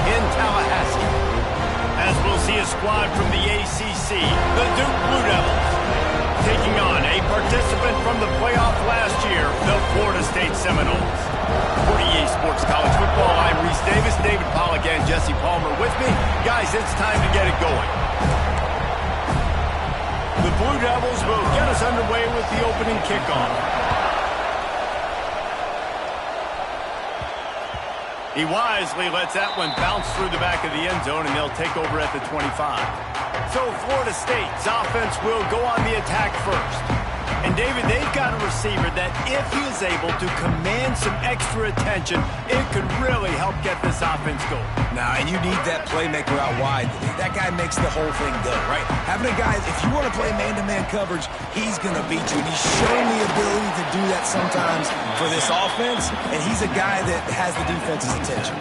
in Tallahassee. As we'll see a squad from the ACC, the Duke Blue Devils, taking on a participant from the playoff last year, the Florida State Seminoles. For EA Sports College Football, I'm Reese Davis, David Pollack, and Jesse Palmer with me. Guys, it's time to get it going. The Blue Devils will get us underway with the opening kickoff. He wisely lets that one bounce through the back of the end zone, and they'll take over at the 25. So Florida State's offense will go on the attack first. And David, they've got a receiver that if he is able to command some extra attention, it could really help get this offense going. Now, and you need that playmaker out wide. That guy makes the whole thing go, right? Having a guy, if you want to play man-to-man coverage, he's going to beat you. And he's shown the ability to do that sometimes for this offense, and he's a guy that has the defense's attention.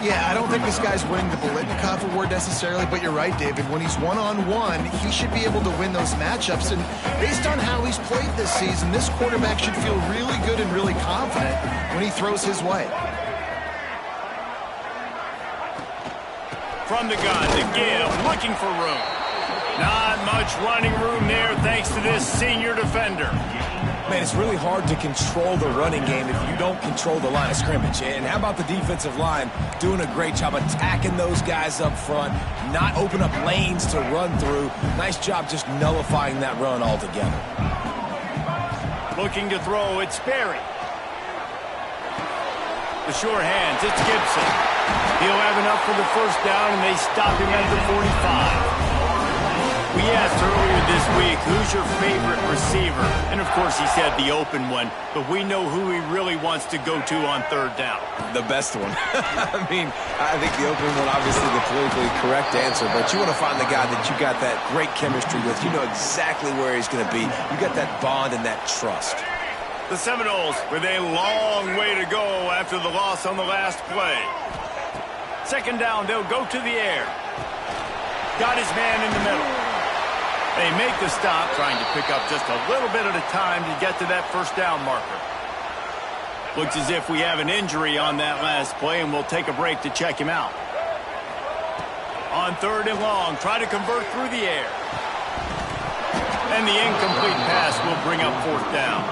Yeah, I don't think this guy's winning the Biletnikoff award necessarily, but you're right, David. When he's one-on-one, he should be able to win those matchups. And based on how he's played this season, this quarterback should feel really good and really confident when he throws his way. From the gun, the give, looking for room. Not much running room there thanks to this senior defender. Man, it's really hard to control the running game if you don't control the line of scrimmage. And how about the defensive line doing a great job attacking those guys up front, not open up lanes to run through. Nice job just nullifying that run altogether. Looking to throw, it's Sperry. The sure hands, it's Gibson. He'll have enough for the first down, and they stop him at the 45. We asked earlier this week, who's your favorite receiver? And, of course, he said the open one, but we know who he really wants to go to on third down. The best one. I mean, I think the open one, obviously the politically correct answer, but you want to find the guy that you got that great chemistry with. You know exactly where he's going to be. You got that bond and that trust. The Seminoles with a long way to go after the loss on the last play. Second down, they'll go to the air. Got his man in the middle. They make the stop, trying to pick up just a little bit at a time to get to that first down marker. Looks as if we have an injury on that last play, and we'll take a break to check him out. On third and long, try to convert through the air. And the incomplete pass will bring up fourth down.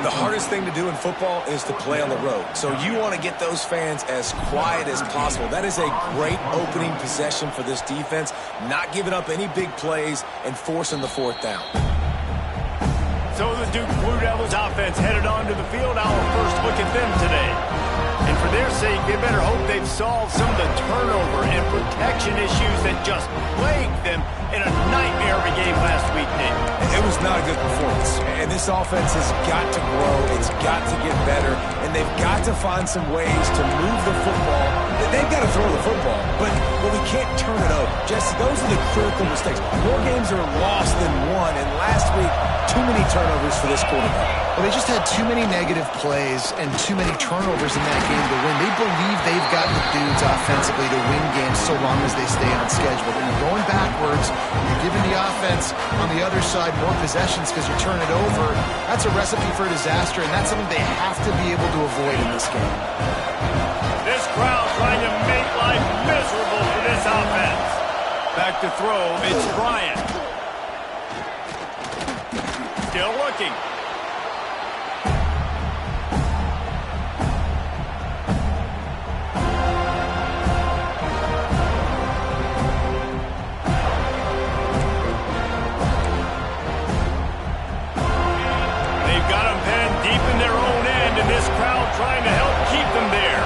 The hardest thing to do in football is to play on the road. So you want to get those fans as quiet as possible. That is a great opening possession for this defense, not giving up any big plays and forcing the fourth down. So the Duke Blue Devils offense headed onto the field. Our first look at them today. And for their sake, they better hope they've solved some of the turnover and protection issues that just plagued them in a nightmare of a game last week, Nick. It was not a good performance. And this offense has got to grow. It's got to get better. And they've got to find some ways to move the football. They've got to throw the football. But we can't turn it over. Jesse, those are the critical mistakes. More games are lost than won. And last week, too many turnovers for this quarterback. Well, they just had too many negative plays and too many turnovers in that game to win. They believe they've got the dudes offensively to win games so long as they stay on schedule. When you're going backwards, you're giving the offense on the other side more possessions because you turn it over. That's a recipe for disaster, and that's something they have to be able to avoid in this game. This crowd trying to make life miserable for this offense. Back to throw, it's Bryant. Still looking. Trying to help keep them there.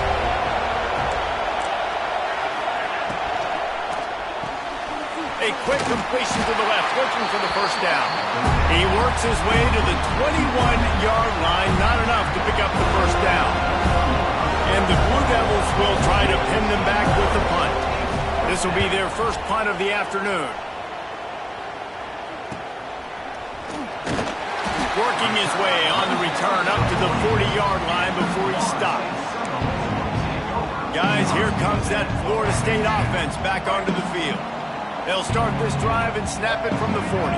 A quick completion to the left, looking for the first down. He works his way to the 21-yard line, not enough to pick up the first down. And the Blue Devils will try to pin them back with the punt. This will be their first punt of the afternoon. Working his way on the return up to the 40-yard line before he stops. Guys, here comes that Florida State offense back onto the field. They'll start this drive and snap it from the 40.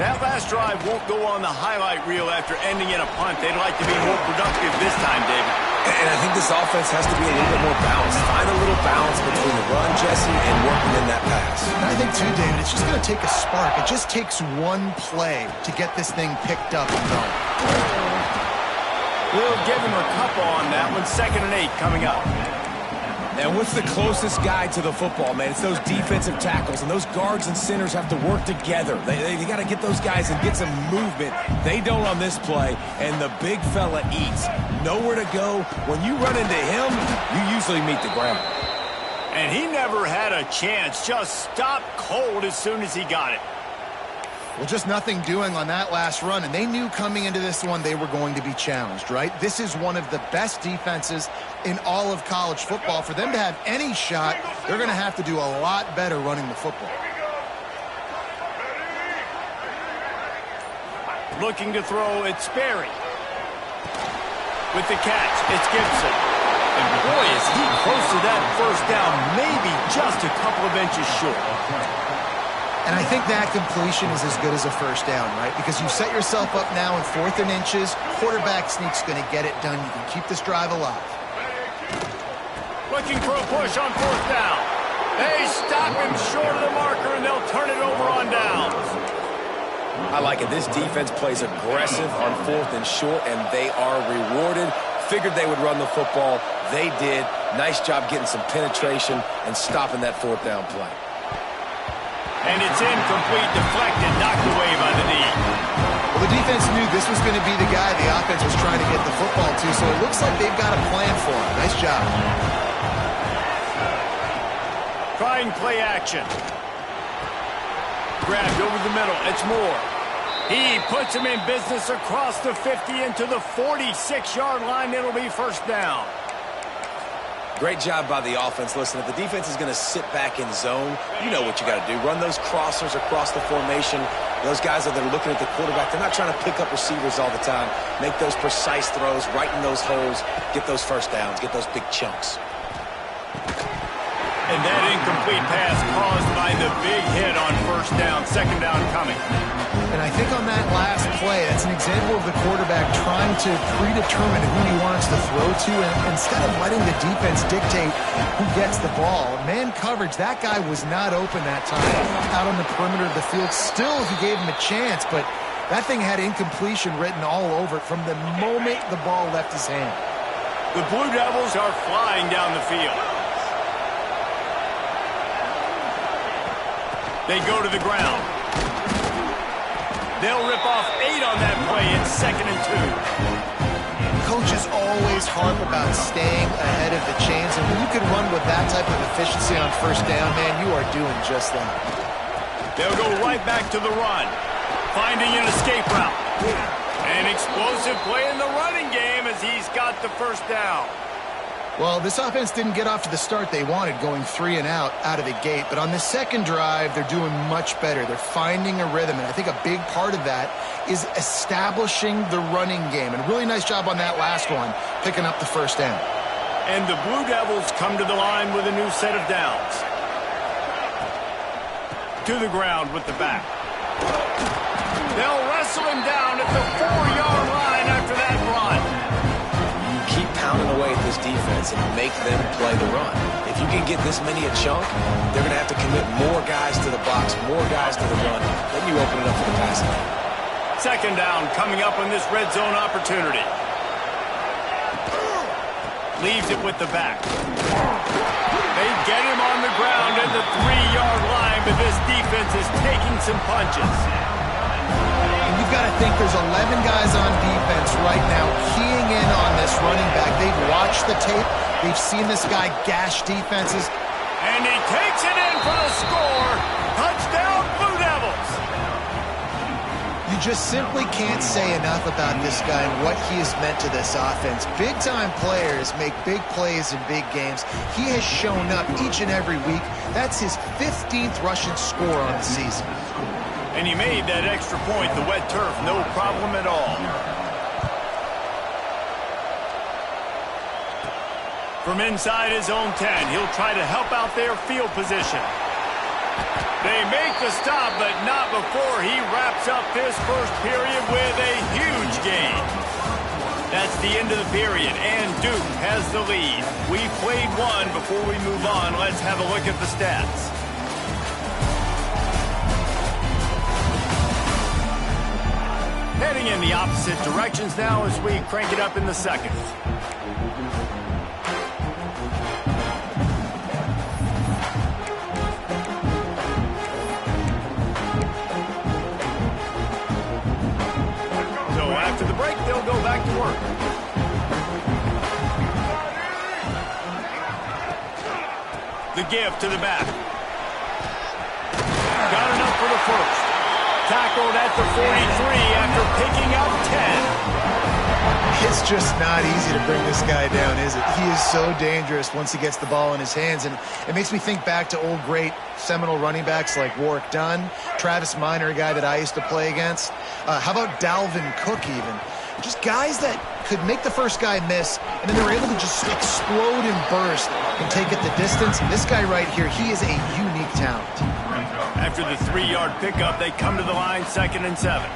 That last drive won't go on the highlight reel after ending in a punt. They'd like to be more productive this time, David. And I think this offense has to be a little bit more balanced. Find a little balance between the run, Jesse, and working in that pass. And I think, too, David, it's just going to take a spark. It just takes one play to get this thing picked up and going. We'll give him a couple on that one. 2nd and 8 coming up. And what's the closest guy to the football, man? It's those defensive tackles, and those guards and centers have to work together. They got to get those guys and get some movement. They don't on this play, and the big fella eats. Nowhere to go. When you run into him, you usually meet the ground. And he never had a chance. Just stopped cold as soon as he got it. Well, just nothing doing on that last run, and they knew coming into this one they were going to be challenged, right? This is one of the best defenses in all of college football. For them to have any shot, they're going to have to do a lot better running the football. Looking to throw, it's Sperry. With the catch, it's Gibson. And boy, is he close to that first down, maybe just a couple of inches short. And I think that completion is as good as a first down, right? Because you set yourself up now in 4th and inches. Quarterback sneak's going to get it done. You can keep this drive alive. Looking for a push on 4th down. They stop him short of the marker, and they'll turn it over on downs. I like it. This defense plays aggressive on 4th and short, and they are rewarded. Figured they would run the football. They did. Nice job getting some penetration and stopping that 4th down play. And it's incomplete, deflected, knocked away by the knee. Well, the defense knew this was going to be the guy the offense was trying to get the football to, so it looks like they've got a plan for him. Nice job. Trying play action. Grabbed over the middle. It's Moore. He puts him in business across the 50 into the 46-yard line. It'll be first down. Great job by the offense. Listen, if the defense is going to sit back in zone, you know what you got to do. Run those crossers across the formation. Those guys that are looking at the quarterback, they're not trying to pick up receivers all the time. Make those precise throws, right in those holes, get those first downs, get those big chunks. And that incomplete pass caused by the big hit on first down. 2nd down coming. And I think on that last play, that's an example of the quarterback trying to predetermine who he wants to throw to, and instead of letting the defense dictate who gets the ball. Man coverage, that guy was not open that time out on the perimeter of the field. Still, he gave him a chance, but that thing had incompletion written all over it from the moment the ball left his hand. The Blue Devils are flying down the field. They go to the ground. They'll rip off 8 on that play. It's 2nd and 2. Coaches always harp about staying ahead of the chains, and when you can run with that type of efficiency on first down, man, you are doing just that. They'll go right back to the run, finding an escape route. An explosive play in the running game as he's got the first down. Well, this offense didn't get off to the start they wanted, going 3 and out of the gate. But on the second drive, they're doing much better. They're finding a rhythm, and I think a big part of that is establishing the running game. And a really nice job on that last one, picking up the first down. And the Blue Devils come to the line with a new set of downs. To the ground with the back. They'll wrestle him down at the 4-yard line after that run. Keep pounding away at this defense and make them play the run. If you can get this many a chunk, they're going to have to commit more guys to the box, more guys to the run. Then you open it up for the passing game. 2nd down coming up on this red zone opportunity. Leaves it with the back. They get him on the ground at the 3-yard line, but this defense is taking some punches. You've got to think there's 11 guys on defense right now keying in on this running back. They've watched the tape. They've seen this guy gash defenses. And he takes it in for the score. Touchdown, Blue Devils. You just simply can't say enough about this guy and what he has meant to this offense. Big-time players make big plays in big games. He has shown up each and every week. That's his 15th rushing score on the season. And he made that extra point, the wet turf, no problem at all. From inside his own 10, he'll try to help out their field position. They make the stop, but not before he wraps up this first period with a huge gain. That's the end of the period, and Duke has the lead. We played one. Before we move on, let's have a look at the stats. Heading in the opposite directions now as we crank it up in the second. So after the break, they'll go back to work. The give to the back. Got enough for the first. Tackled at the 43 after picking up 10. It's just not easy to bring this guy down, is it? He is so dangerous once he gets the ball in his hands, and it makes me think back to old great Seminole running backs like Warwick Dunn, Travis Minor, a guy that I used to play against. How about Dalvin Cook even? Just guys that could make the first guy miss, and then they were able to just explode and burst and take it the distance. This guy right here, he is a unique talent. After the 3-yard pickup, they come to the line, 2nd and 7.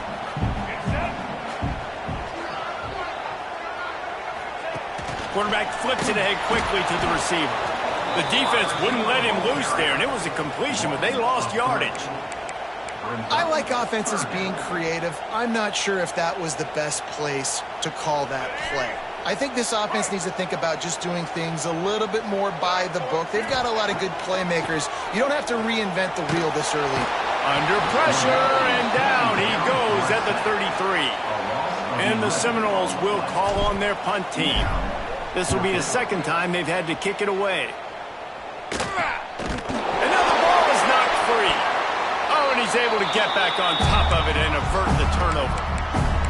Quarterback flips it ahead quickly to the receiver. The defense wouldn't let him loose there, and it was a completion, but they lost yardage. I like offenses being creative. I'm not sure if that was the best place to call that play. I think this offense needs to think about just doing things a little bit more by the book. They've got a lot of good playmakers. You don't have to reinvent the wheel this early. Under pressure, and down he goes at the 33. And the Seminoles will call on their punt team. This will be the second time they've had to kick it away. Another ball is knocked free. Oh, and he's able to get back on top of it and avert the turnover.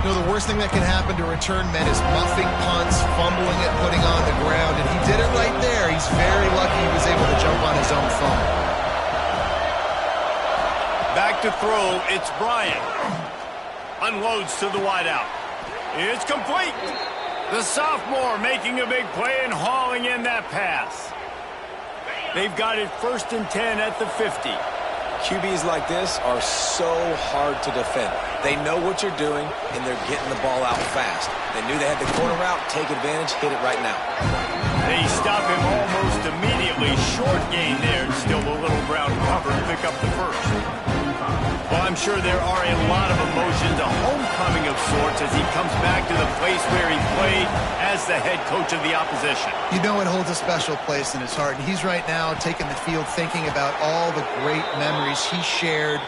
You know, the worst thing that can happen to return men is muffing punts, fumbling it, putting on the ground, and he did it right there. He's very lucky he was able to jump on his own phone. Back to throw, it's Bryant. Unloads to the wideout. It's complete. The sophomore making a big play and hauling in that pass. They've got it 1st and 10 at the 50. QBs like this are so hard to defend. They know what you're doing, and they're getting the ball out fast. They knew they had the corner route, take advantage, hit it right now. They stop him almost immediately. Short gain there, and still a little ground cover to pick up the first. Well, I'm sure there are a lot of emotions, a homecoming of sorts as he comes back to the place where he played as the head coach of the opposition. You know it holds a special place in his heart, and he's right now taking the field thinking about all the great memories he shared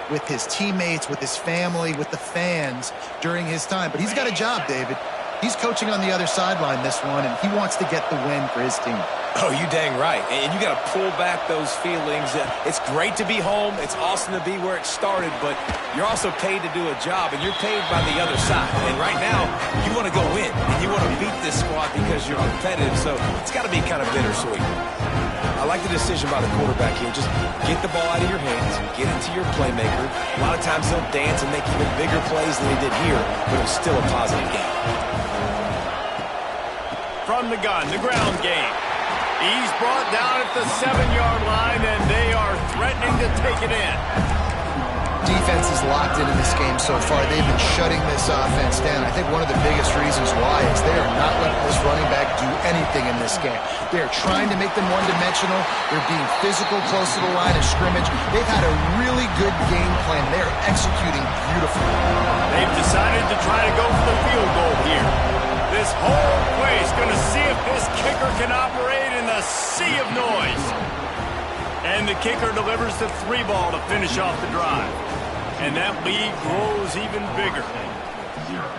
with his teammates, with his family, with the fans during his time. But he's got a job, David. He's coaching on the other sideline this one, and he wants to get the win for his team. Oh, you dang right. And you got to pull back those feelings. It's great to be home. It's awesome to be where it started, but you're also paid to do a job, and you're paid by the other side. And right now, you want to go win, and you want to beat this squad because you're competitive, so it's got to be kind of bittersweet. I like the decision by the quarterback here. Just get the ball out of your hands, get it to your playmaker. A lot of times they'll dance and make even bigger plays than they did here, but it was still a positive game. From the gun, the ground game. He's brought down at the 7-yard line, and they are threatening to take it in. Defense is locked in this game so far. They've been shutting this offense down. I think one of the biggest reasons why is they are not letting this running back do anything in this game. They're trying to make them one-dimensional. They're being physical close to the line of scrimmage. They've had a really good game plan. They're executing beautifully. They've decided to try to go for the field goal here. This whole place going to see if this kicker can operate in the sea of noise. And the kicker delivers the 3 ball to finish off the drive. And that lead grows even bigger.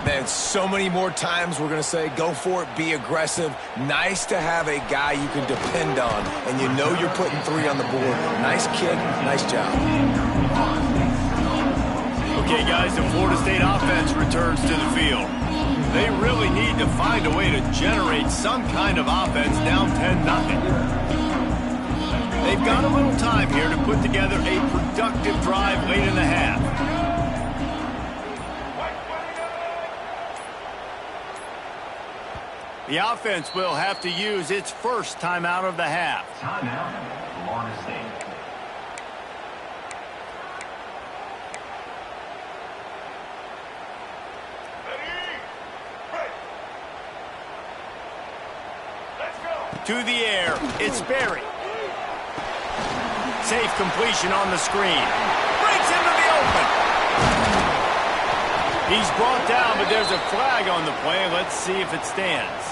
Man, so many more times we're going to say, go for it, be aggressive. Nice to have a guy you can depend on, and you know you're putting 3 on the board. Nice kick, nice job. Okay, guys, the Florida State offense returns to the field. They really need to find a way to generate some kind of offense down 10-0. They've got a little time here to put together a productive drive late in the half. The offense will have to use its first timeout of the half. Timeout, Florida State. to the air. It's Berry. Safe completion on the screen. Breaks into the open. He's brought down, but there's a flag on the play. Let's see if it stands.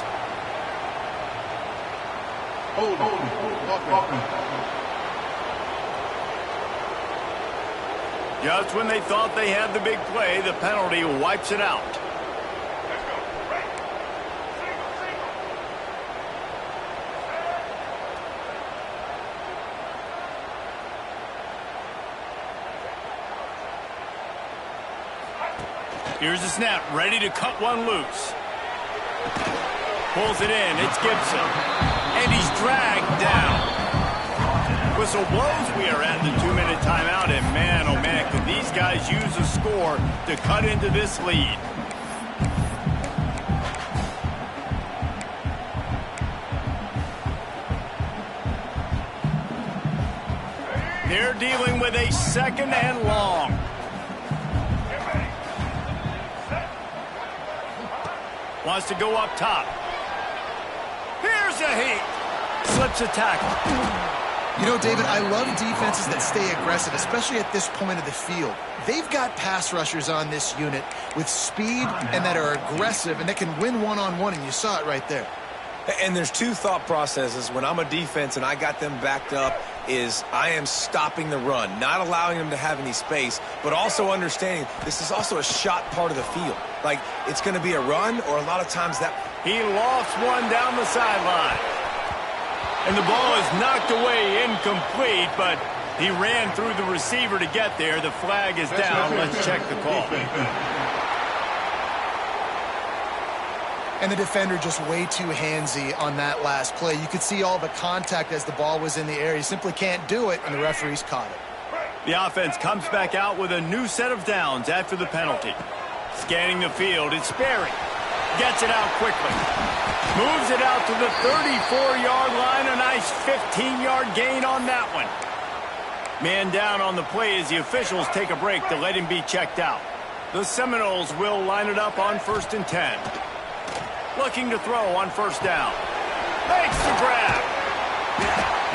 Just when they thought they had the big play, the penalty wipes it out. Here's the snap, ready to cut one loose. Pulls it in, it's Gibson. And he's dragged down. Whistle blows, we are at the 2-minute timeout, and man, oh man, could these guys use a score to cut into this lead. They're dealing with a 2nd and long. Wants to go up top. Here's a heat. Slips a tackle. You know, David, I love defenses that stay aggressive, especially at this point of the field. They've got pass rushers on this unit with speed and that are aggressive and that can win one-on-one, and you saw it right there. And there's two thought processes when I'm a defense and I got them backed up is I am stopping the run, not allowing them to have any space, but also understanding this is also a shot part of the field. Like, it's going to be a run, or a lot of times that... He lofts one down the sideline. And the ball is knocked away incomplete, but he ran through the receiver to get there. The flag is down. Let's check the call. And the defender just way too handsy on that last play. You could see all the contact as the ball was in the air. He simply can't do it, and the referee's caught it. The offense comes back out with a new set of downs after the penalty. Scanning the field, it's Berry. Gets it out quickly. Moves it out to the 34-yard line. A nice 15-yard gain on that one. Man down on the play as the officials take a break to let him be checked out. The Seminoles will line it up on 1st and 10. Looking to throw on 1st down. Makes the grab.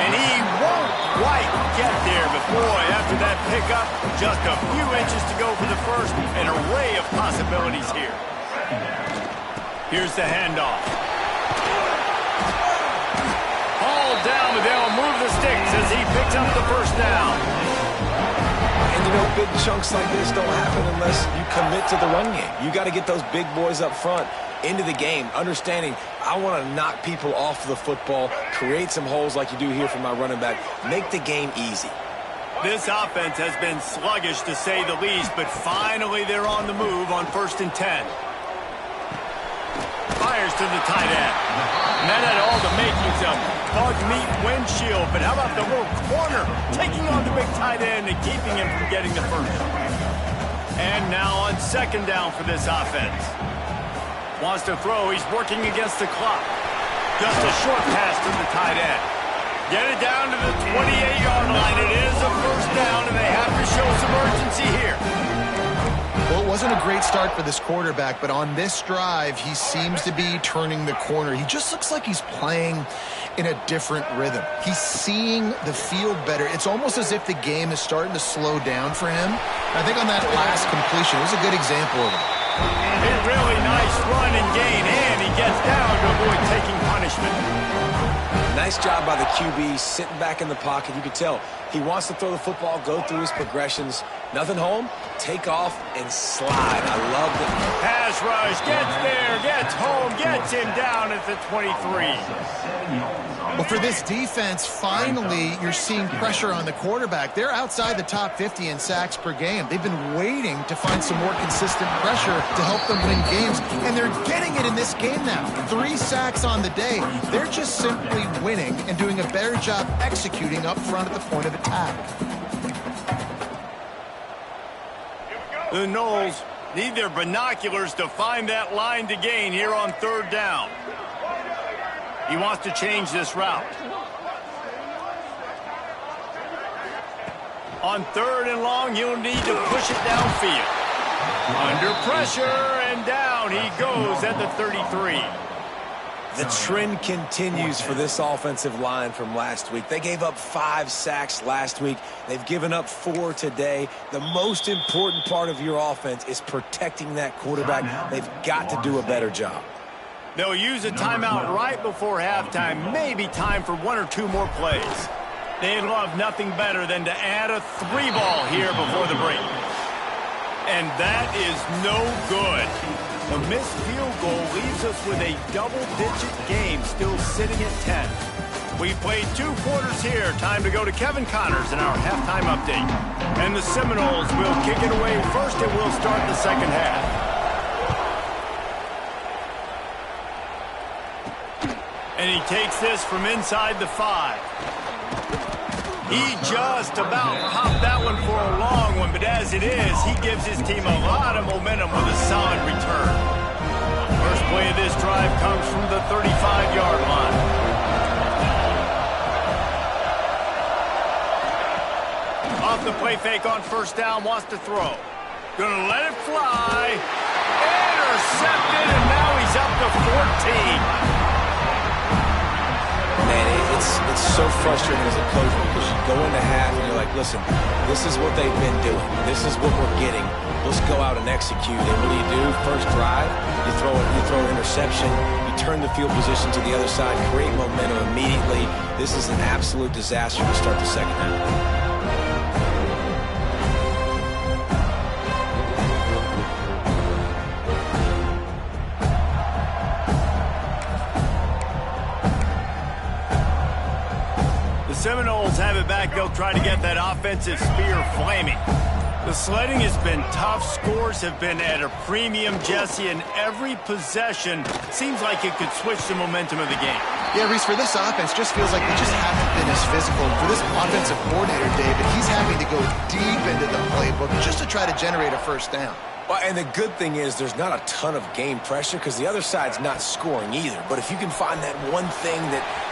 And he won't quite get there. But boy, after that pickup, just a few inches to go for the first. An array of possibilities here. Here's the handoff. Hauled down, but they'll move the sticks as he picks up the 1st down. And you know, big chunks like this don't happen unless you commit to the run game. You got to get those big boys up front into the game, understanding I want to knock people off the football, create some holes like you do here for my running back, make the game easy. This offense has been sluggish to say the least, but finally they're on the move on 1st and 10. Fires to the tight end. And that had all the makings of bug meat windshield, but how about the little corner taking on the big tight end and keeping him from getting the first? And now on 2nd down for this offense. Wants to throw, he's working against the clock. Just a short pass to the tight end. Get it down to the 28-yard line. It is a 1st down, and they have to show some urgency here. Well, it wasn't a great start for this quarterback, but on this drive, he seems to be turning the corner. He just looks like he's playing in a different rhythm. He's seeing the field better. It's almost as if the game is starting to slow down for him. I think on that last completion, it was a good example of it. A really nice run and gain, and he gets down to avoid taking punishment. Nice job by the QB, sitting back in the pocket. You can tell he wants to throw the football, go through his progressions. Nothing home, take off, and slide. I love it. Pass rush, gets there, gets home, gets him down at the 23. Well, for this defense, finally, you're seeing pressure on the quarterback. They're outside the top 50 in sacks per game. They've been waiting to find some more consistent pressure to help them win games, and they're getting it in this game now. 3 sacks on the day. They're just simply winning and doing a better job executing up front at the point of attack. The Noles need their binoculars to find that line to gain here on 3rd down. He wants to change this route. On 3rd and long, he'll need to push it downfield. Under pressure, and down he goes at the 33. The trend continues for this offensive line from last week. They gave up 5 sacks last week. They've given up 4 today. The most important part of your offense is protecting that quarterback. They've got to do a better job. They'll use a timeout right before halftime, maybe time for 1 or 2 more plays. They'd love nothing better than to add a 3-ball here before the break. And that is no good. The missed field goal leaves us with a double-digit game still sitting at 10. We played 2 quarters here. Time to go to Kevin Connors in our halftime update. And the Seminoles will kick it away first, and we'll start the second half. And he takes this from inside the 5. He just about popped that one for a long one, but as it is, he gives his team a lot of momentum with a solid return. First play of this drive comes from the 35-yard line. Off the play fake on first down, wants to throw. Gonna let it fly. Intercepted, and now he's up to 14. Man, it's so frustrating as a coach because you go into half and you're like, listen, this is what they've been doing. This is what we're getting. Let's go out and execute. And what do? First drive, you throw an interception, you turn the field position to the other side, create momentum immediately. This is an absolute disaster to start the second half. Seminoles have it back. They'll try to get that offensive spear flaming. The sledding has been tough. Scores have been at a premium, Jesse, and every possession seems like it could switch the momentum of the game. Yeah, Reese, for this offense, just feels like they just haven't been as physical. For this offensive coordinator, David, he's having to go deep into the playbook just to try to generate a first down. Well, and the good thing is there's not a ton of game pressure because the other side's not scoring either. But if you can find that one thing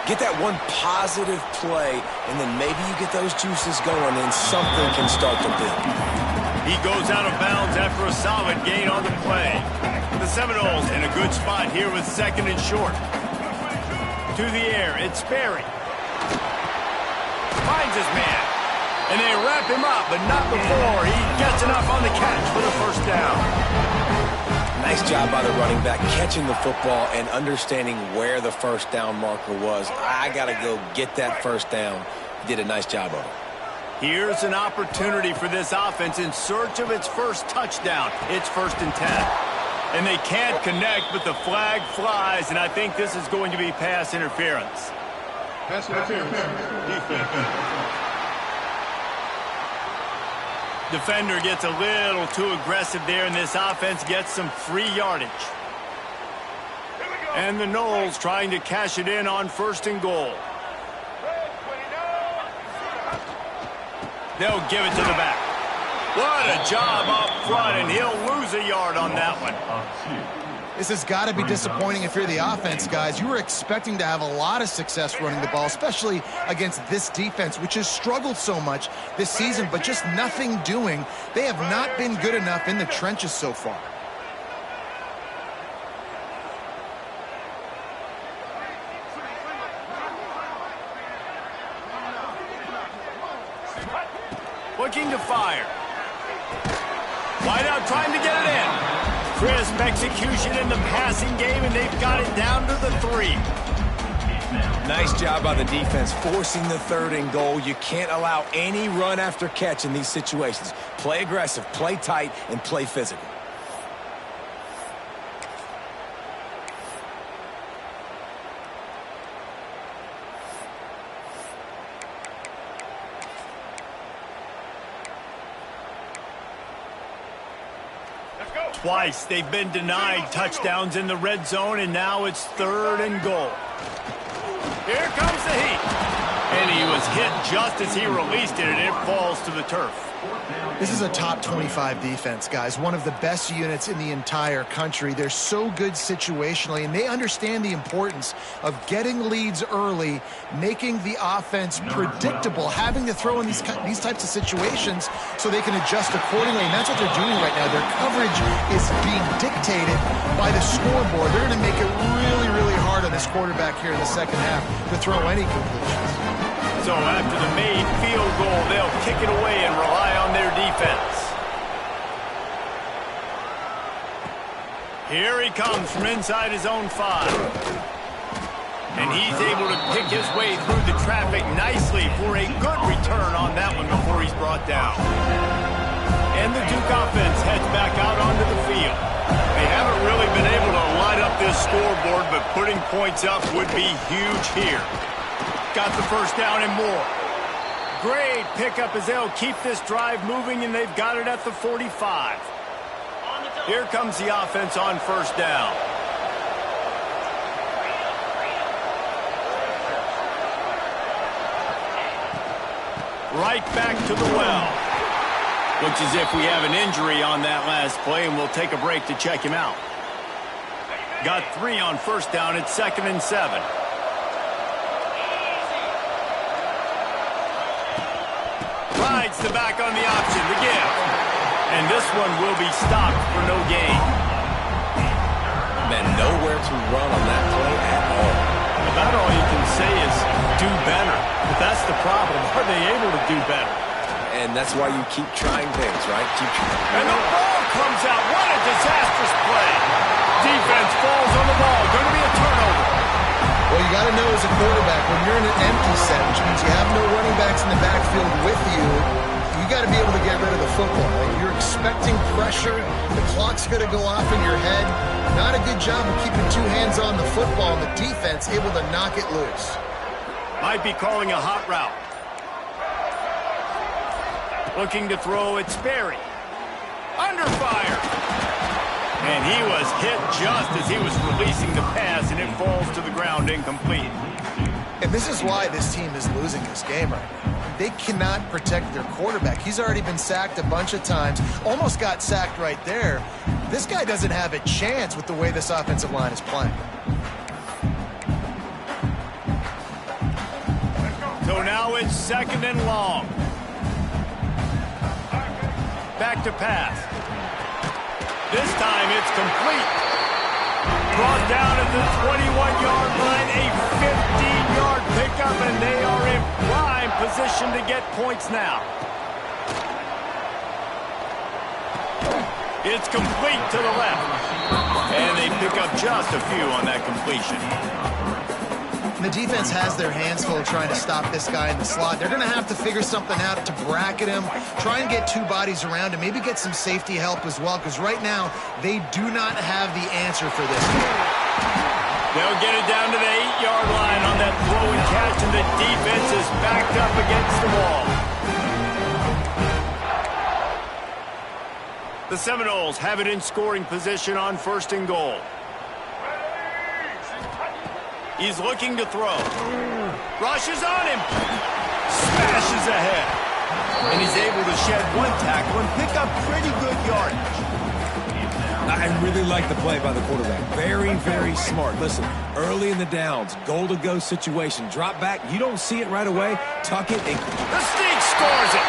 get that one positive play, and then maybe you get those juices going and something can start to build. He goes out of bounds after a solid gain on the play. The Seminoles in a good spot here with second and short. To the air, it's Sperry. Finds his man. And they wrap him up, but not before he gets enough on the catch for the first down. Nice job by the running back catching the football and understanding where the first down marker was. I got to go get that first down. He did a nice job of it. Here's an opportunity for this offense in search of its first touchdown. It's 1st and 10. And they can't connect, but the flag flies, and I think this is going to be pass interference. Pass interference. Defense. Defender gets a little too aggressive there, and this offense gets some free yardage. And the Noles trying to cash it in on 1st and goal. They'll give it to the back. What a job up front, and he'll lose a yard on that one. This has got to be disappointing if you're the offense, guys. You were expecting to have a lot of success running the ball, especially against this defense, which has struggled so much this season, but just nothing doing. They have not been good enough in the trenches so far. Looking to fire. Wide out trying to get it in. Crisp execution in the passing game, and they've got it down to the 3. Nice job by the defense forcing the 3rd and goal. You can't allow any run after catch in these situations. Play aggressive, play tight, and play physical. Twice they've been denied touchdowns in the red zone, and now it's 3rd and goal. Here comes the heat. And he was hit just as he released it, and it falls to the turf. This is a top 25 defense, guys. One of the best units in the entire country. They're so good situationally, and they understand the importance of getting leads early, making the offense predictable, having to throw in these types of situations so they can adjust accordingly, and that's what they're doing right now. Their coverage is being dictated by the scoreboard. They're going to make it really, really hard on this quarterback here in the second half to throw any completions. So after the made field goal, they'll kick it away and rely on their defense. Here he comes from inside his own 5. And he's able to pick his way through the traffic nicely for a good return on that one before he's brought down. And the Duke offense heads back out onto the field. They haven't really been able to light up this scoreboard, but putting points up would be huge here. Got the first down and more. Great pickup as they'll keep this drive moving, and they've got it at the 45. Here comes the offense on first down. Right back to the well. Looks as if we have an injury on that last play, and we'll take a break to check him out. Got 3 on first down. It's 2nd and 7. Rides the back on the option to give. And this one will be stopped for no gain. Man, nowhere to run on that play at all. About all you can say is do better. But that's the problem. Are they able to do better? And that's why you keep trying things, right? Keep trying. And the ball comes out. What a disastrous play. Defense falls on the ball. Going to be a turnover. Well, you got to know as a quarterback, when you're in an empty set, which means you have no running backs in the backfield with you, you got to be able to get rid of the football. Like, you're expecting pressure. The clock's going to go off in your head. Not a good job of keeping 2 hands on the football, and the defense able to knock it loose. Might be calling a hot route. Looking to throw, it's Berry. Under fire. And he was hit just as he was releasing the pass, and it falls to the ground incomplete. And this is why this team is losing this game right now. They cannot protect their quarterback. He's already been sacked a bunch of times. Almost got sacked right there. This guy doesn't have a chance with the way this offensive line is playing. So now it's 2nd and long. Back to pass. This time it's complete. Brought down at the 21-yard line, a 15-yard pickup, and they are in prime position to get points now. It's complete to the left. And they pick up just a few on that completion. The defense has their hands full trying to stop this guy in the slot. They're going to have to figure something out to bracket him, try and get 2 bodies around him, maybe get some safety help as well, because right now they do not have the answer for this. They'll get it down to the 8-yard line on that throw and catch, and the defense is backed up against the wall. The Seminoles have it in scoring position on 1st and goal. He's looking to throw. Rushes on him. Smashes ahead. And he's able to shed 1 tackle and pick up pretty good yardage. I really like the play by the quarterback. Very, very smart. Listen, early in the downs, goal-to-go situation. Drop back. You don't see it right away. Tuck it. And the Sneak scores it.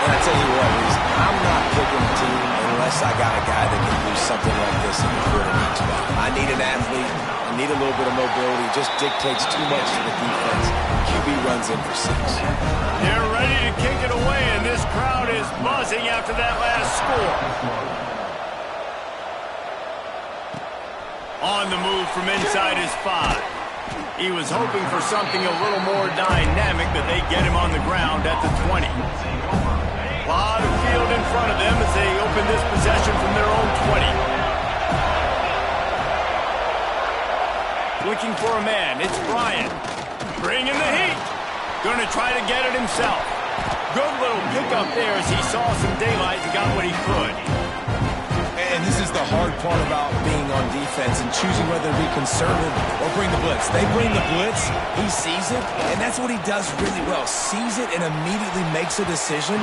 And I tell you what, Reese, I'm not picking a team unless I got a guy that can do something like this in the quarter each spot. I need an athlete. I need a little bit of mobility. It just dictates too much to the defense. QB runs in for 6. They're ready to kick it away, and this crowd is buzzing after that last score. On the move from inside his 5. He was hoping for something a little more dynamic, but they get him on the ground at the 20. A lot of field in front of them as they open this possession from their own 20. Looking for a man, it's Bryant. Bringing the heat. Going to try to get it himself. Good little pickup there as he saw some daylight and got what he could. And this is the hard part about being on defense and choosing whether to be conservative or bring the blitz. They bring the blitz, he sees it, and that's what he does really well. Sees it and immediately makes a decision,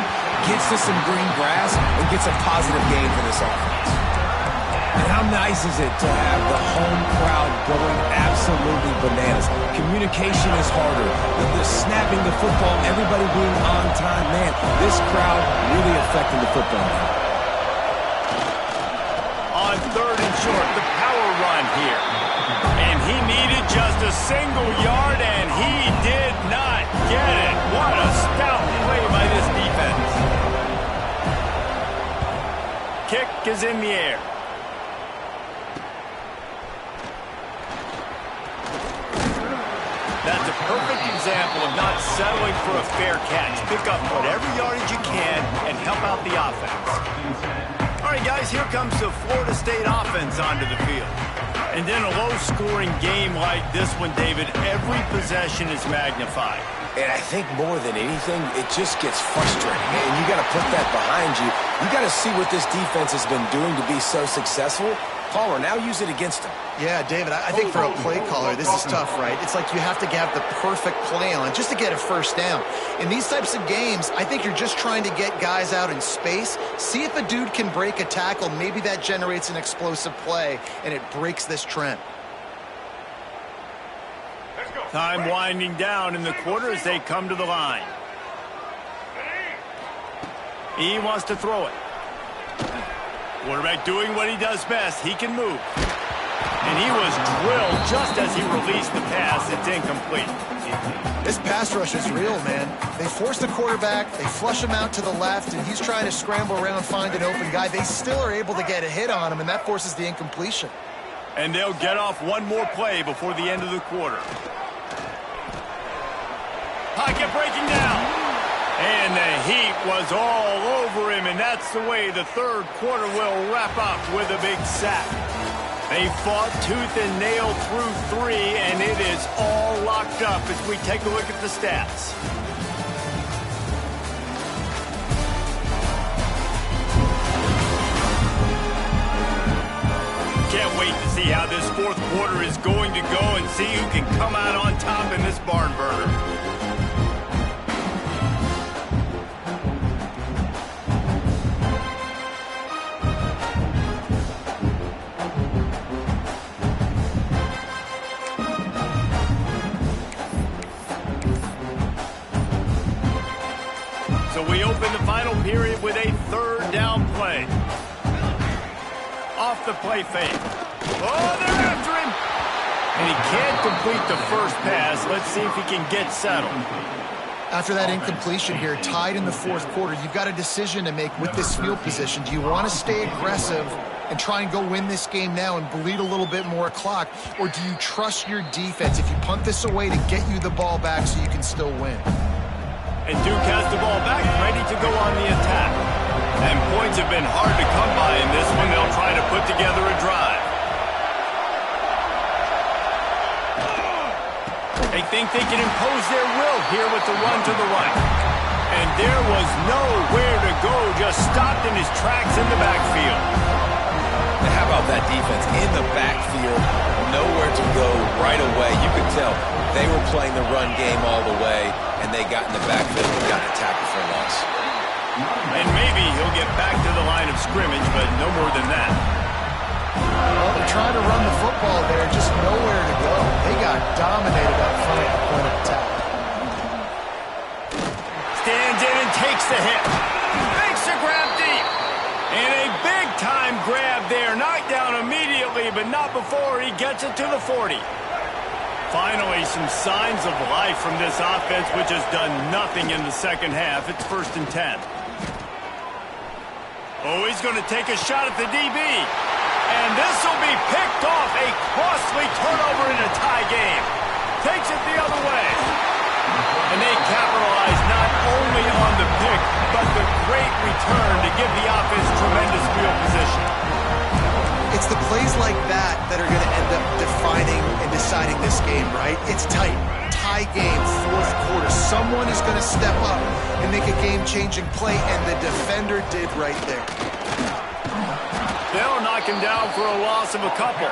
gets to some green grass, and gets a positive gain for this offense. And how nice is it to have the home crowd going absolutely bananas? Communication is harder. The snapping the football, everybody being on time. Man, this crowd really affecting the football now. On 3rd and short, the power run here. And he needed a single yard, and he did not get it. What a stout play by this defense. Kick is in the air. That's a perfect example of not settling for a fair catch. Pick up whatever yardage you can and help out the offense. All right, guys, here comes the Florida State offense onto the field. And in a low-scoring game like this one, David, every possession is magnified. And I think more than anything, it just gets frustrating. And you got to put that behind you. You got to see what this defense has been doing to be so successful. Caller, now use it against them. Yeah, David, I think for a play caller, this is tough, right? It's like you have to have the perfect play on just to get a first down. In these types of games, I think you're just trying to get guys out in space, see if a dude can break a tackle. Maybe that generates an explosive play, and it breaks this trend. Time winding down in the quarter as they come to the line. He wants to throw it. Quarterback doing what he does best. He can move. And he was drilled just as he released the pass. It's incomplete. This pass rush is real, man. They force the quarterback, they flush him out to the left, and he's trying to scramble around, find an open guy. They still are able to get a hit on him, and that forces the incompletion. And they'll get off one more play before the end of the quarter. Pocket breaking down. And the heat was all over him, and that's the way the third quarter will wrap up with a big sack. They fought tooth and nail through 3, and it is all locked up as we take a look at the stats. Can't wait to see how this fourth quarter is going to go and see who can come out on top in this barn burner. We open the final period with a third down play. Off the play fake. Oh, they're after him. And he can't complete the first pass. Let's see if he can get settled. After that incompletion here, tied in the fourth quarter, you've got a decision to make with this field position. Do you want to stay aggressive and try and go win this game now and bleed a little bit more clock? Or do you trust your defense if you punt this away to get you the ball back so you can still win? And Duke has the ball back, ready to go on the attack. And points have been hard to come by in this one. They'll try to put together a drive. They think they can impose their will here with the run to the right. And there was nowhere to go, just stopped in his tracks in the backfield. Now, how about that defense in the backfield? Nowhere to go right away. You could tell they were playing the run game all the way, and they got in the backfield and got a tackle for a loss. And maybe he'll get back to the line of scrimmage, but no more than that. Well, they're trying to run the football there, just nowhere to go. They got dominated up front at the point of attack. Stands in and takes the hit. Makes the grab deep. And a big-time grab there. Knocked down immediately, but not before he gets it to the 40. Finally, some signs of life from this offense, which has done nothing in the second half. It's 1st and 10. Oh, he's going to take a shot at the DB. And this will be picked off. A costly turnover in a tie game. Takes it the other way. And they capitalize not only on the pick, but the great return to give the offense tremendous field position. It's the plays like that that are going to end up defining and deciding this game, right? It's tight. Tie game, fourth quarter. Someone is going to step up and make a game-changing play, and the defender did right there. They'll knock him down for a loss of a couple.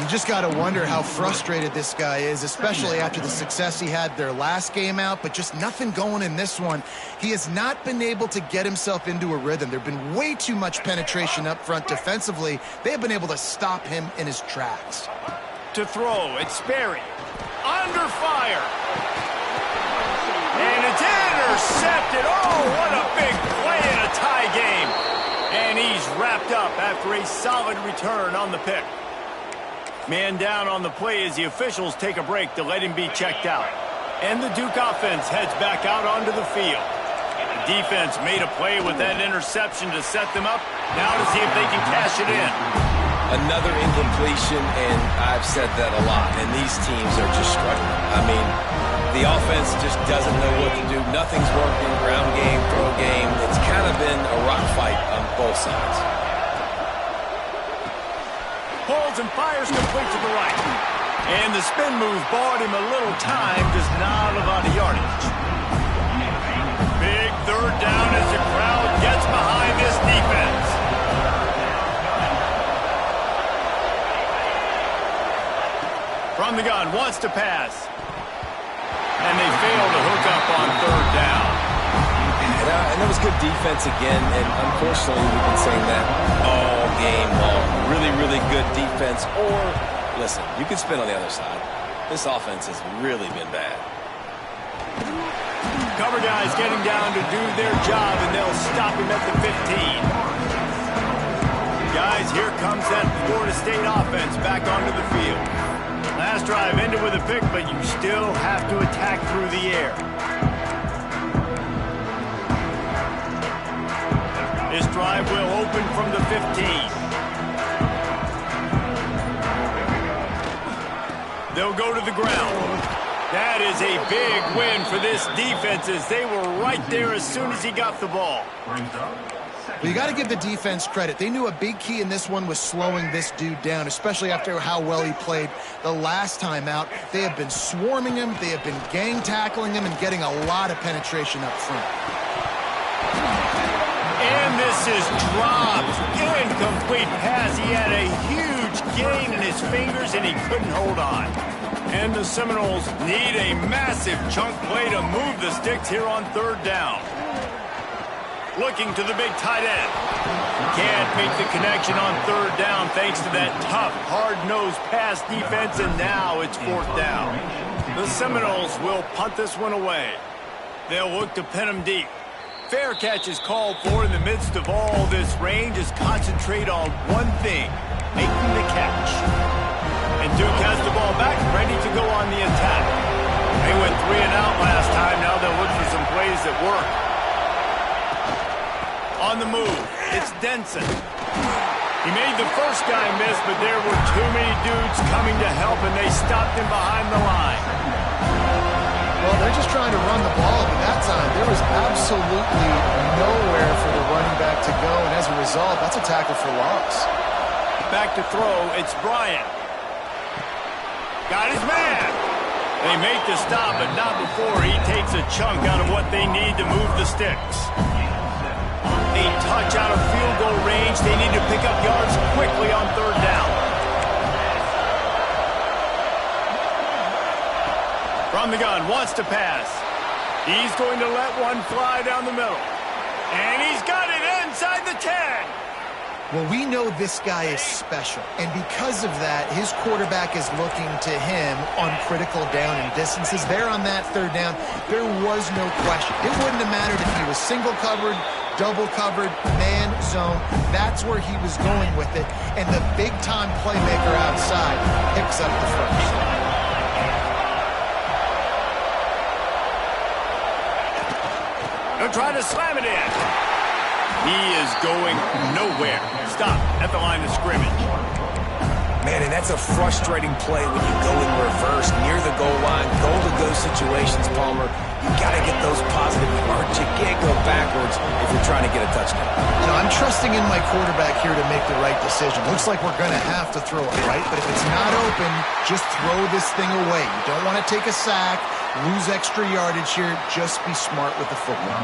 You just got to wonder how frustrated this guy is, especially after the success he had their last game out, but just nothing going in this one. He has not been able to get himself into a rhythm. There have been way too much penetration up front defensively. They have been able to stop him in his tracks. To throw, it's Sperry. Under fire. And it's intercepted. Oh, what a big play in a tie game. And he's wrapped up after a solid return on the pick. Man down on the play as the officials take a break to let him be checked out. And the Duke offense heads back out onto the field. The defense made a play with that interception to set them up. Now to see if they can cash it in. Another incompletion, and I've said that a lot, and these teams are just struggling. I mean, the offense just doesn't know what to do. Nothing's working. Ground game, throw game. It's kind of been a rock fight on both sides. Pulls and fires complete to the right. And the spin move bought him a little time, just not a lot of yardage. Big third down as the crowd gets behind this defense. From the gun, wants to pass. And they fail to hook up on third down. And that was good defense again, and unfortunately we've been saying that all game long. Really, really good defense. Or, listen, you could spin on the other side. This offense has really been bad. Cover guys getting down to do their job, and they'll stop him at the 15. Guys, here comes that Florida State offense back onto the field. Last drive ended with a pick, but you still have to attack through the air. This drive will open from the 15. They'll go to the ground. That is a big win for this defense as they were right there as soon as he got the ball. Well, you got to give the defense credit. They knew a big key in this one was slowing this dude down, especially after how well he played the last time out. They have been swarming him. They have been gang tackling him and getting a lot of penetration up front. And this is dropped. Incomplete pass. He had a huge gain in his fingers and he couldn't hold on. And the Seminoles need a massive chunk play to move the sticks here on third down. Looking to the big tight end. Can't make the connection on third down thanks to that tough, hard-nosed pass defense, and now it's fourth down. The Seminoles will punt this one away. They'll look to pin him deep. Fair catch is called for in the midst of all this range. Is concentrate on one thing, making the catch. And Duke has the ball back, ready to go on the attack. They went 3 and out last time. Now they'll look for some plays that work. On the move, it's Denson. He made the first guy miss, but there were too many dudes coming to help, and they stopped him behind the line. Well, they're just trying to run the ball, but that time there was absolutely nowhere for the running back to go, and as a result, that's a tackle for loss. Back to throw, it's Bryant. Got his man. They make the stop, but not before he takes a chunk out of what they need to move the sticks. A touch out of field goal range. They need to pick up yards quickly on third down. From the gun, wants to pass. He's going to let one fly down the middle. And he's got it inside the 10. Well, we know this guy is special, and because of that, his quarterback is looking to him on critical down and distances. There on that third down, there was no question. It wouldn't have mattered if he was single covered, double covered, man, zone. That's where he was going with it, and the big-time playmaker outside picks up the first. They'll try to slam it in. He is going nowhere. Stop at the line of scrimmage. Man, and that's a frustrating play when you go in reverse near the goal line. Goal-to-go situations, Palmer. You got to get those positive yards. You can't go backwards if you're trying to get a touchdown. You know, I'm trusting in my quarterback here to make the right decision. Looks like we're going to have to throw it, right? But if it's not open, just throw this thing away. You don't want to take a sack, lose extra yardage here. Just be smart with the football.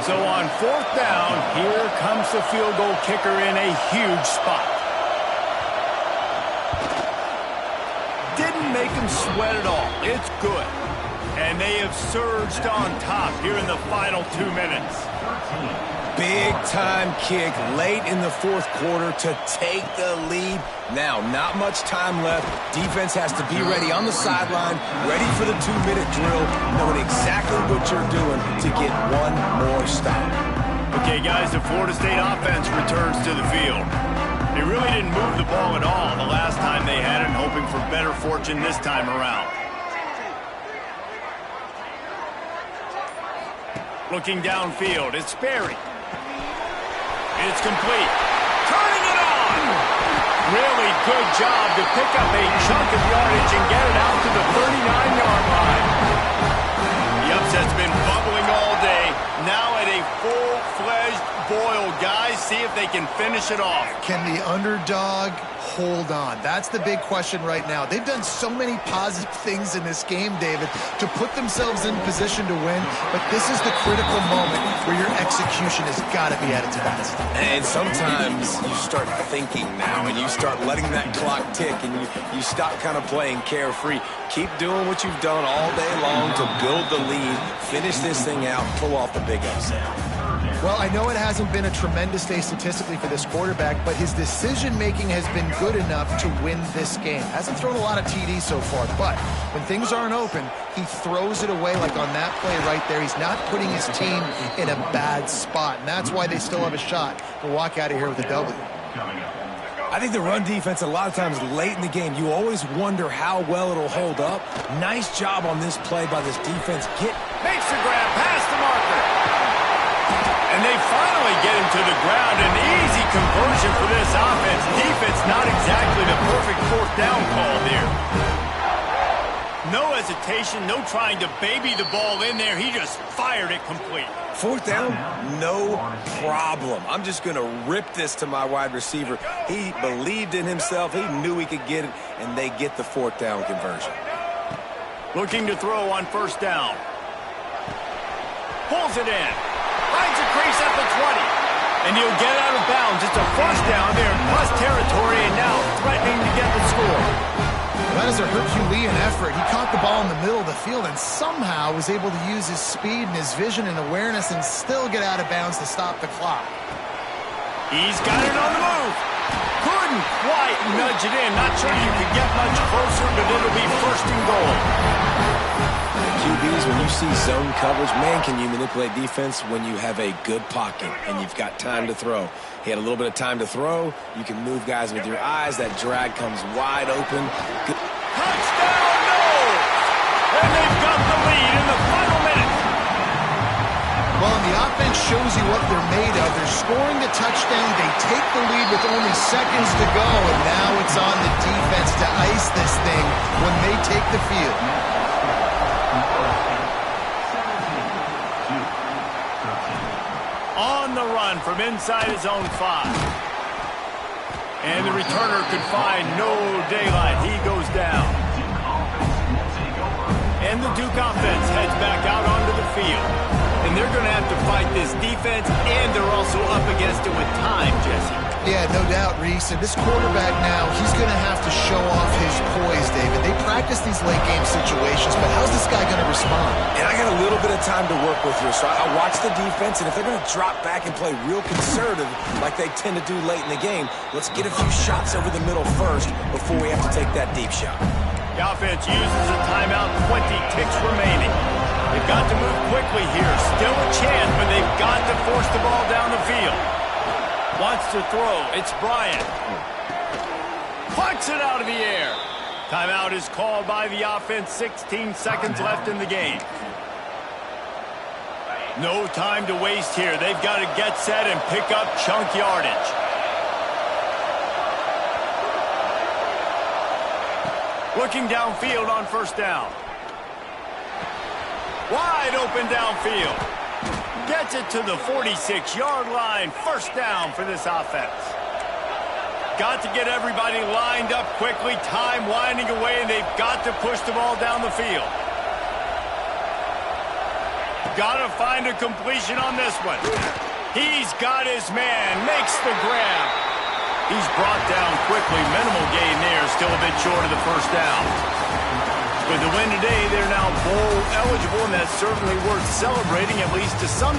So on fourth down, here comes the field goal kicker in a huge spot. Didn't make him sweat at all. It's good. And they have surged on top here in the final 2 minutes. Big-time kick late in the fourth quarter to take the lead. Now, not much time left. Defense has to be ready on the sideline, ready for the 2-minute drill, knowing exactly what you're doing to get one more stop. Okay, guys, the Florida State offense returns to the field. They really didn't move the ball at all the last time they had it, and hoping for better fortune this time around. Looking downfield, it's Sperry. It's complete. Turning it on! Really good job to pick up a chunk of yardage and get it out to the 39-yard line. The upset's been bubbling all day. Now at a full-fledged boil. Guys, see if they can finish it off. Can the underdog hold on? That's the big question right now. They've done so many positive things in this game, David, to put themselves in position to win, but this is the critical moment where your execution has got to be at its best. And sometimes you start thinking now, and you start letting that clock tick, and you stop kind of playing carefree. Keep doing what you've done all day long to build the lead, finish this thing out, pull off the big upset. Well, I know it hasn't been a tremendous day statistically for this quarterback, but his decision-making has been good enough to win this game. Hasn't thrown a lot of TDs so far, but when things aren't open, he throws it away like on that play right there. He's not putting his team in a bad spot, and that's why they still have a shot to walk out of here with a W. I think the run defense, a lot of times late in the game, you always wonder how well it'll hold up. Nice job on this play by this defense. Makes the grab past the marker. And they finally get him to the ground. An easy conversion for this offense. Defense not exactly the perfect fourth down call there. No hesitation, no trying to baby the ball in there. He just fired it complete. Fourth down, no problem. I'm just going to rip this to my wide receiver. He believed in himself. He knew he could get it, and they get the fourth down conversion. Looking to throw on first down. Pulls it in. Finds a crease at the 20. And he'll get out of bounds. It's a first down there in plus territory, and now threatening to get the score. That is a Herculean effort. He caught the ball in the middle of the field and somehow was able to use his speed and his vision and awareness and still get out of bounds to stop the clock. He's got it on the move. Couldn't quite nudge it in. Not sure you could get much closer, but it'll be first and goal. QBs, when you see zone coverage, man, can you manipulate defense when you have a good pocket and you've got time to throw. He had a little bit of time to throw. You can move guys with your eyes. That drag comes wide open. Good. Touchdown, no! And they've got the lead in the final minute. Well, and the offense shows you what they're made of. They're scoring the touchdown. They take the lead with only seconds to go, and now it's on the defense to ice this thing when they take the field. On the run from inside his own 5. And the returner could find no daylight. He goes down. And the Duke offense heads back out onto the field. And they're going to have to fight this defense, and they're also up against it with time, Jesse. Yeah, no doubt, Reese. And this quarterback now, he's going to have to show off his poise, David. They practice these late-game situations, but how's this guy going to respond? And I got a little bit of time to work with here, so I watch the defense, and if they're going to drop back and play real conservative like they tend to do late in the game, let's get a few shots over the middle first before we have to take that deep shot. The offense uses a timeout, 20 ticks remaining. They've got to move quickly here. Still a chance, but they've got to force the ball down the field. Wants to throw. It's Bryant. Plucks it out of the air. Timeout is called by the offense. 16 seconds left in the game. No time to waste here. They've got to get set and pick up chunk yardage. Looking downfield on first down. Wide open downfield. Gets it to the 46-yard line. First down for this offense. Got to get everybody lined up quickly. Time winding away, and they've got to push the ball down the field. Got to find a completion on this one. He's got his man. Makes the grab. He's brought down quickly. Minimal gain there. Still a bit short of the first down. With the win today, they're now bowl eligible, and that's certainly worth celebrating, at least to some